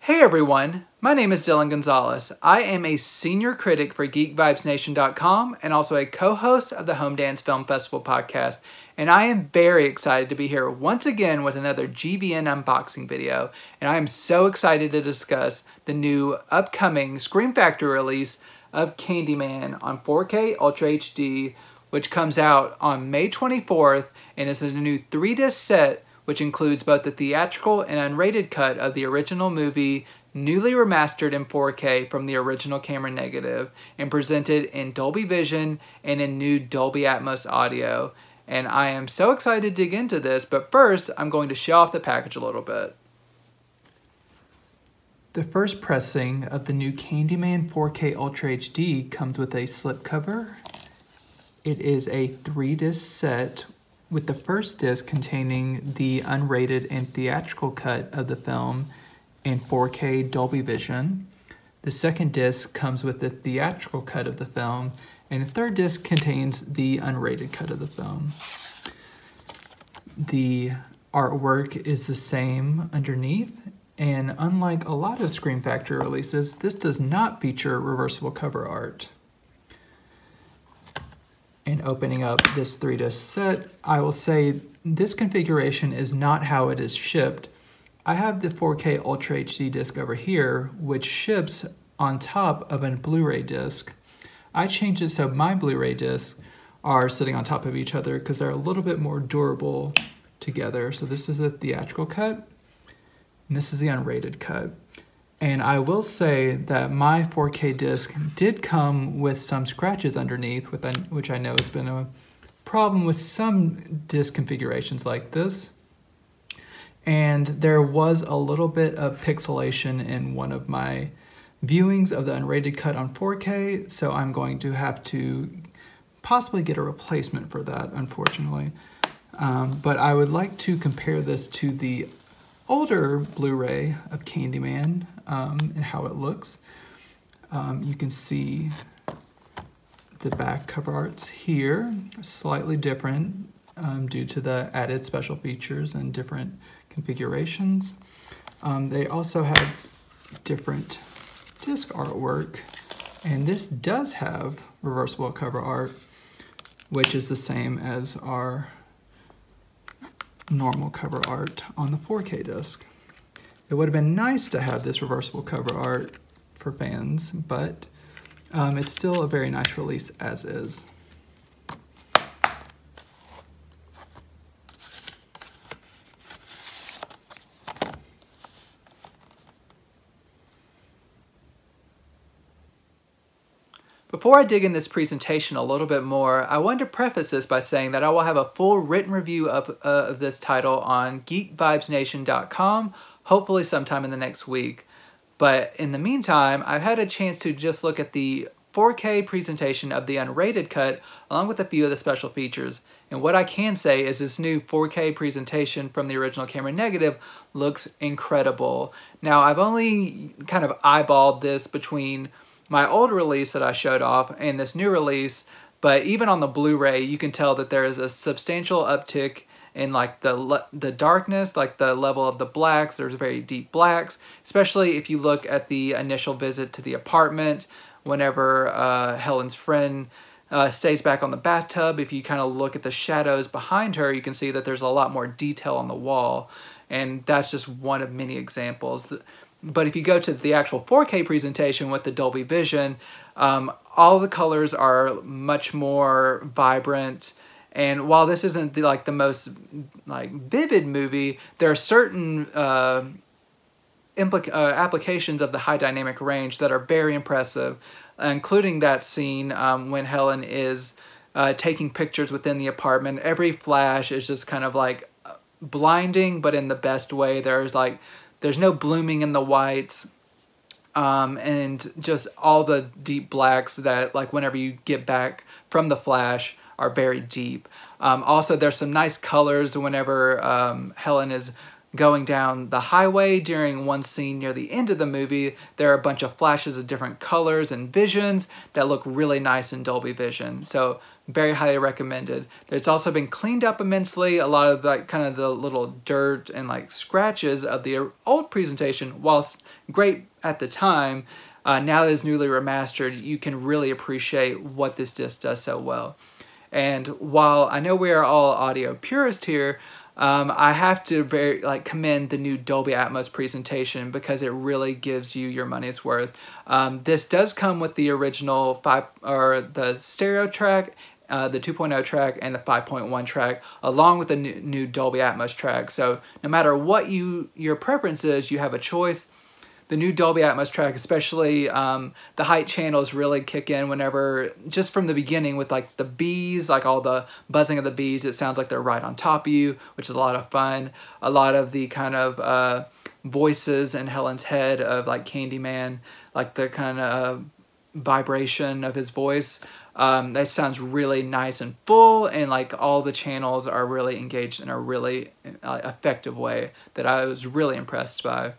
Hey everyone, my name is Dillon Gonzalez. I am a senior critic for GeekVibesNation.com and also a co-host of the Home Dance Film Festival podcast. And I am very excited to be here once again with another GVN unboxing video. And I am so excited to discuss the new upcoming Scream Factory release of Candyman on 4K Ultra HD, which comes out on May 24th and is a new 3-disc set which includes both the theatrical and unrated cut of the original movie, newly remastered in 4K from the original camera negative, and presented in Dolby Vision and in new Dolby Atmos audio. And I am so excited to dig into this, but first I'm going to show off the package a little bit. The first pressing of the new Candyman 4K Ultra HD comes with a slipcover. It is a 3-disc set, with the first disc containing the unrated and theatrical cut of the film in 4K Dolby Vision. The second disc comes with the theatrical cut of the film, and the third disc contains the unrated cut of the film. The artwork is the same underneath, and unlike a lot of Scream Factory releases, this does not feature reversible cover art. And opening up this 3-disc set, I will say this configuration is not how it is shipped. I have the 4K Ultra HD disc over here, which ships on top of a Blu-ray disc. I changed it so my Blu-ray discs are sitting on top of each other because they're a little bit more durable together. So this is the theatrical cut, and this is the unrated cut. And I will say that my 4K disc did come with some scratches underneath, which I know has been a problem with some disc configurations like this. And there was a little bit of pixelation in one of my viewings of the unrated cut on 4K, so I'm going to have to possibly get a replacement for that, unfortunately. But I would like to compare this to the older Blu-ray of Candyman and how it looks. You can see the back cover arts here, slightly different due to the added special features and different configurations. They also have different disc artwork, and this does have reversible cover art, which is the same as our normal cover art on the 4K disc. It would have been nice to have this reversible cover art for fans, but it's still a very nice release as is. Before I dig in this presentation a little bit more, I wanted to preface this by saying that I will have a full written review of this title on GeekVibesNation.com, hopefully sometime in the next week. But in the meantime, I've had a chance to just look at the 4K presentation of the unrated cut along with a few of the special features. And what I can say is this new 4K presentation from the original camera negative looks incredible. Now, I've only kind of eyeballed this between my old release that I showed off and this new release, but even on the Blu-ray you can tell that there is a substantial uptick in like the darkness, like the level of the blacks. There's very deep blacks, especially if you look at the initial visit to the apartment whenever Helen's friend stays back on the bathtub. If you kind of look at the shadows behind her, you can see that there's a lot more detail on the wall, and that's just one of many examples. But if you go to the actual 4K presentation with the Dolby Vision, all the colors are much more vibrant. And while this isn't the most vivid movie, there are certain applications of the high dynamic range that are very impressive, including that scene when Helen is taking pictures within the apartment. Every flash is just kind of like blinding, but in the best way. There's no blooming in the whites, and just all the deep blacks that, like, whenever you get back from the flash, are very deep. Also, there's some nice colors whenever Helen is going down the highway during one scene near the end of the movie, there are a bunch of flashes of different colors and visions that look really nice in Dolby Vision. So very highly recommended. It's also been cleaned up immensely. A lot of like kind of the little dirt and like scratches of the old presentation, whilst great at the time, now that it's newly remastered, you can really appreciate what this disc does so well. And while I know we are all audio purists here, I have to commend the new Dolby Atmos presentation because it really gives you your money's worth. This does come with the original the stereo track, the 2.0 track, and the 5.1 track, along with the new Dolby Atmos track. So no matter what your preference is, you have a choice. The new Dolby Atmos track, especially the height channels, really kick in whenever, just from the beginning with like the bees, like all the buzzing of the bees, it sounds like they're right on top of you, which is a lot of fun. A lot of the kind of voices in Helen's head of like Candyman, like the kind of vibration of his voice, that sounds really nice and full, and like all the channels are really engaged in a really effective way that I was really impressed by.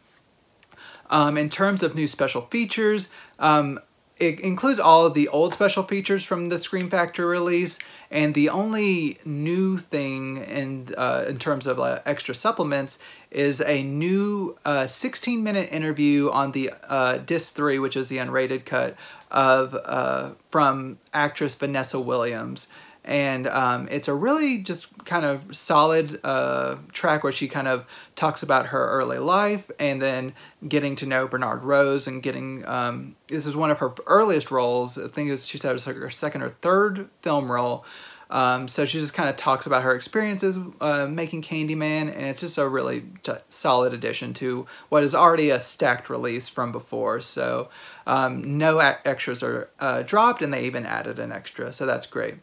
In terms of new special features, it includes all of the old special features from the Scream Factory release, and the only new thing in terms of extra supplements is a new 16-minute interview on the disc 3, which is the unrated cut, from actress Vanessa Williams. And it's a really just kind of solid track where she kind of talks about her early life and then getting to know Bernard Rose and getting, this is one of her earliest roles. I think she said it was like her second or third film role. So she just kind of talks about her experiences making Candyman, and it's just a really solid addition to what is already a stacked release from before. So no extras are dropped, and they even added an extra, so that's great.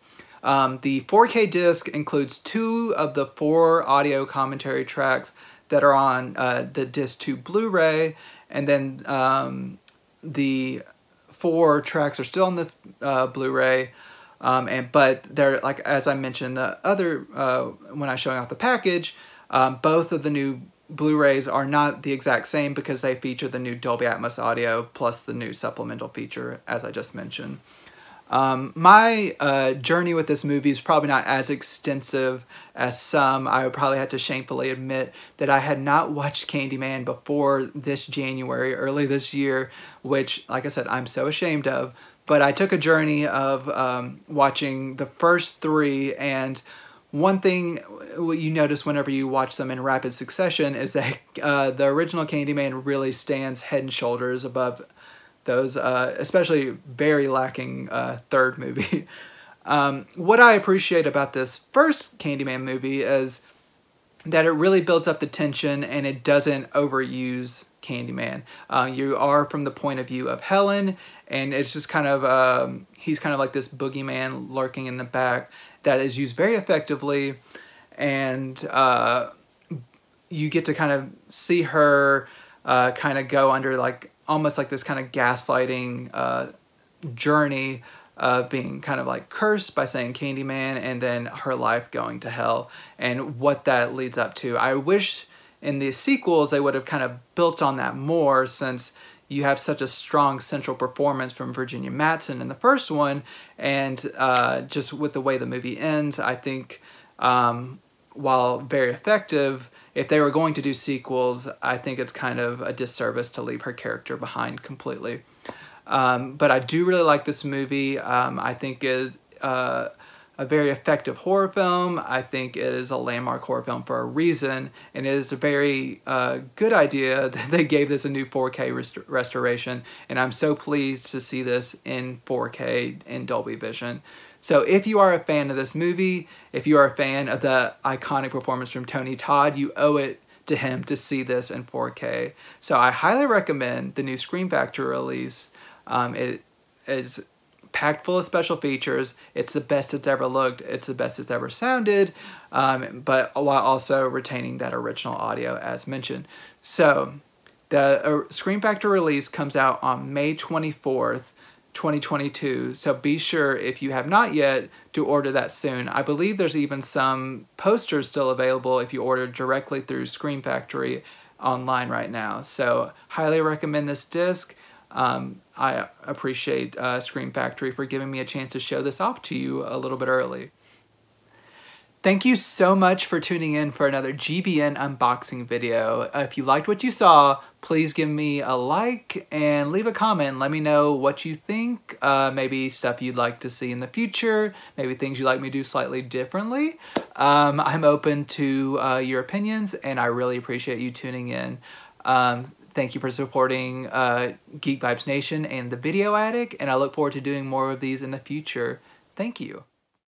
The 4K disc includes 2 of the 4 audio commentary tracks that are on the disc 2 Blu-ray, and then the 4 tracks are still on the Blu-ray, but they're, like as I mentioned, the other when I was showing off the package, both of the new Blu-rays are not the exact same because they feature the new Dolby Atmos audio plus the new supplemental feature, as I just mentioned. My journey with this movie is probably not as extensive as some. I would probably have to shamefully admit that I had not watched Candyman before this January, early this year, which, like I said, I'm so ashamed of. But I took a journey of watching the first 3, and one thing you notice whenever you watch them in rapid succession is that the original Candyman really stands head and shoulders above those, especially very lacking third movie. What I appreciate about this first Candyman movie is that it really builds up the tension and it doesn't overuse Candyman. You are from the point of view of Helen, and it's just kind of, he's kind of like this boogeyman lurking in the back that is used very effectively, and you get to kind of see her kind of go under like almost like this kind of gaslighting journey of being kind of like cursed by saying Candyman, and then her life going to hell and what that leads up to. I wish in the sequels they would have kind of built on that more, since you have such a strong central performance from Virginia Madsen in the first one, and just with the way the movie ends, I think while very effective, if they were going to do sequels, I think it's kind of a disservice to leave her character behind completely. But I do really like this movie. I think it is a very effective horror film. I think it is a landmark horror film for a reason, and it is a very good idea that they gave this a new 4K restoration, and I'm so pleased to see this in 4K in Dolby Vision. So if you are a fan of this movie, if you are a fan of the iconic performance from Tony Todd, you owe it to him to see this in 4K. So I highly recommend the new Scream Factory release. It is packed full of special features. It's the best it's ever looked. It's the best it's ever sounded, but while also retaining that original audio as mentioned. So the Scream Factory release comes out on May 24th, 2022. So be sure, if you have not yet, to order that soon. I believe there's even some posters still available if you order directly through Screen Factory online right now. So highly recommend this disc. I appreciate Screen Factory for giving me a chance to show this off to you a little bit early. Thank you so much for tuning in for another GVN unboxing video. If you liked what you saw, please give me a like and leave a comment. Let me know what you think, maybe stuff you'd like to see in the future, maybe things you'd like me to do slightly differently. I'm open to your opinions, and I really appreciate you tuning in. Thank you for supporting Geek Vibes Nation and the Video Attic, and I look forward to doing more of these in the future. Thank you.